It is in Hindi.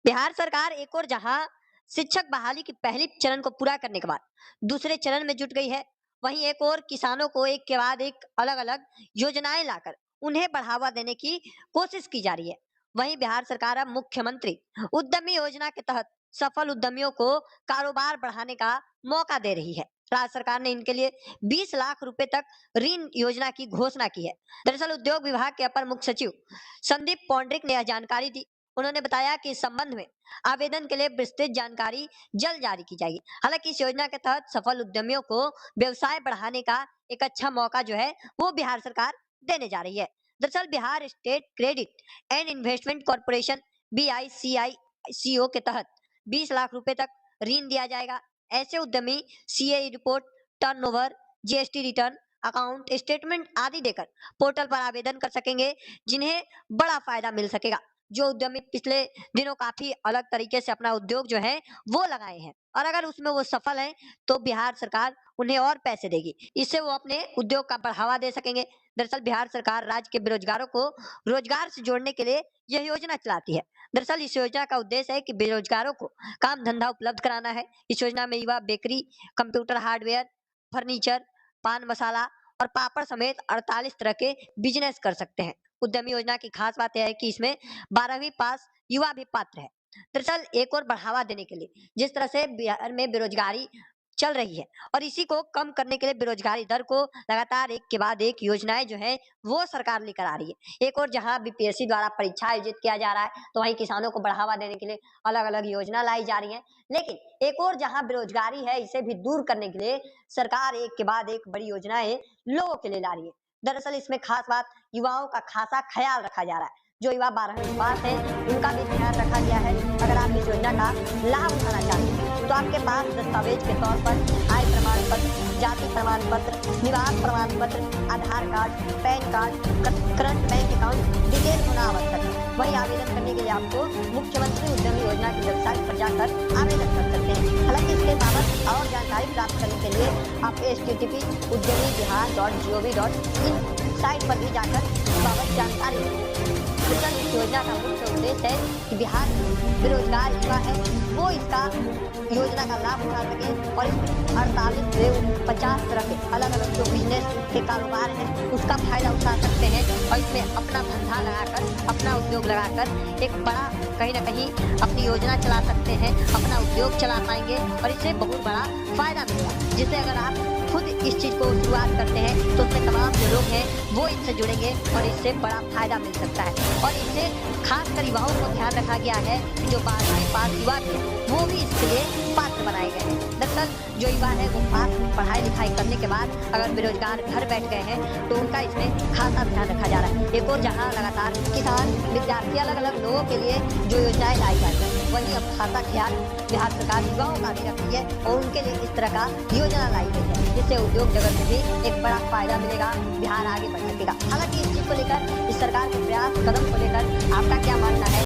बिहार सरकार एक और जहां शिक्षक बहाली की पहली चरण को पूरा करने के बाद दूसरे चरण में जुट गई है, वहीं एक और किसानों को एक के बाद एक अलग-अलग योजनाएं लाकर उन्हें बढ़ावा देने की कोशिश की जा रही है। वहीं बिहार सरकार अब मुख्यमंत्री उद्यमी योजना के तहत सफल उद्यमियों को कारोबार बढ़ाने का मौका दे रही है। राज्य सरकार ने इनके लिए 20 लाख रुपए तक ऋण योजना की घोषणा की है। दरअसल उद्योग विभाग के अपर मुख्य सचिव संदीप पौंड्रिक ने यह जानकारी दी। उन्होंने बताया कि इस संबंध में आवेदन के लिए विस्तृत जानकारी जल्द जारी की जाएगी। हालांकि इस योजना के तहत सफल उद्यमियों को व्यवसाय बढ़ाने का एक अच्छा मौका जो है वो बिहार सरकार देने जा रही है। दरअसल Bihar state credit and investment corporation BICICO के तहत 20 लाख रुपए तक ऋण दिया जाएगा। ऐसे उद्यमी CAE report, turnover, GST return, account statement आदि देकर पोर्टल पर आवेदन कर सकेंगे, जिन्हें बड़ा फायदा मिल सकेगा। जो उद्यमी पिछले दिनों काफी अलग तरीके से अपना उद्योग जो है वो लगाए हैं और अगर उसमें वो सफल हैं तो बिहार सरकार उन्हें और पैसे देगी। इससे वो अपने उद्योग का बढ़ावा दे सकेंगे। दरअसल बिहार सरकार राज्य के बेरोजगारों को रोजगार से जोड़ने के लिए यह योजना चलाती है। दरअसल इस योजना का उद्देश्य है कि बेरोजगारों को काम धंधा उपलब्ध कराना है। इस योजना में युवा बेकरी, कंप्यूटर हार्डवेयर, फर्नीचर, पान मसाला और पापड़ समेत 48 तरह के बिजनेस कर सकते हैं। उद्यमी योजना की खास बात यह है कि इसमें 12वीं पास युवा भी पात्र है। दरअसल एक और बढ़ावा देने के लिए जिस तरह से बिहार में बेरोजगारी चल रही है और इसी को कम करने के लिए बेरोजगारी दर को लगातार एक के बाद एक योजनाएं जो है वो सरकार लेकर आ रही है। एक और जहां BPSC द्वारा परीक्षा आयोजित किया जा रहा है तो वहीं किसानों को बढ़ावा देने के लिए अलग अलग योजना लाई जा रही है। लेकिन एक और जहां बेरोजगारी है इसे भी दूर करने के लिए सरकार एक के बाद एक बड़ी योजनाएं लोगों के लिए ला रही है। दरअसल इसमें खास बात युवाओं का खासा ख्याल रखा जा रहा है। जो युवा 12वीं पास है उनका भी ध्यान रखा गया है। अगर आप इस योजना का लाभ उठाना चाहते हैं तो आपके पास दस्तावेज के तौर पर आय प्रमाण पत्र, जाति प्रमाण पत्र, निवास प्रमाण पत्र, Aadhaar card, PAN card, current bank account detail होना आवश्यक है। वही आवेदन करने के लिए आपको मुख्यमंत्री उद्यमी योजना की वेबसाइट पर जाकर आवेदन कर सकते हैं। हालांकि इसके बाबत और जानकारी प्राप्त करने के लिए आप http udyamibihar.gov.in साइट पर भी जाकर इस बाबत जानकारी लें। इस योजना का मुख्य उद्देश्य है कि बिहार में बेरोजगार युवा है वो इसका योजना का लाभ उठा सके और इसमें 48 से 50 तरह के अलग अलग जो बिजनेस के कारोबार हैं उसका फायदा उठा सकते हैं और इसमें अपना धंधा लगाकर, अपना उद्योग लगाकर एक बड़ा कहीं ना कहीं अपनी योजना चला सकते हैं, अपना उद्योग चला पाएंगे और इससे बहुत बड़ा फायदा मिलेगा। जिससे अगर आप खुद इस चीज को शुरुआत करते हैं तो उसमें तमाम जो लोग हैं वो इससे जुड़ेंगे और इससे बड़ा फायदा मिल सकता है। और इससे खासकर युवाओं को ध्यान रखा गया है कि जो 12वीं पास युवा थे वो भी इसके लिए पात्र बनाए गए हैं। दरअसल जो युवा है वो पास पढ़ाई लिखाई करने के बाद अगर बेरोजगार घर बैठ गए हैं तो उनका इसमें खासा ध्यान रखा जा रहा है। एक और जहाँ लगातार किसान, विद्यार्थी, अलग अलग लोगों के लिए जो योजनाएं लाई जा रही है वहीं अब खासा ख्याल बिहार सरकार युवाओं का भी रख रही है और उनके लिए इस तरह का योजना लाई गई है जिससे उद्योग जगत में भी एक बड़ा फायदा मिलेगा, बिहार आगे बढ़ सकेगा। हालांकि इस चीज को लेकर इस सरकार के प्रयास कदम को लेकर आपका क्या मानना है?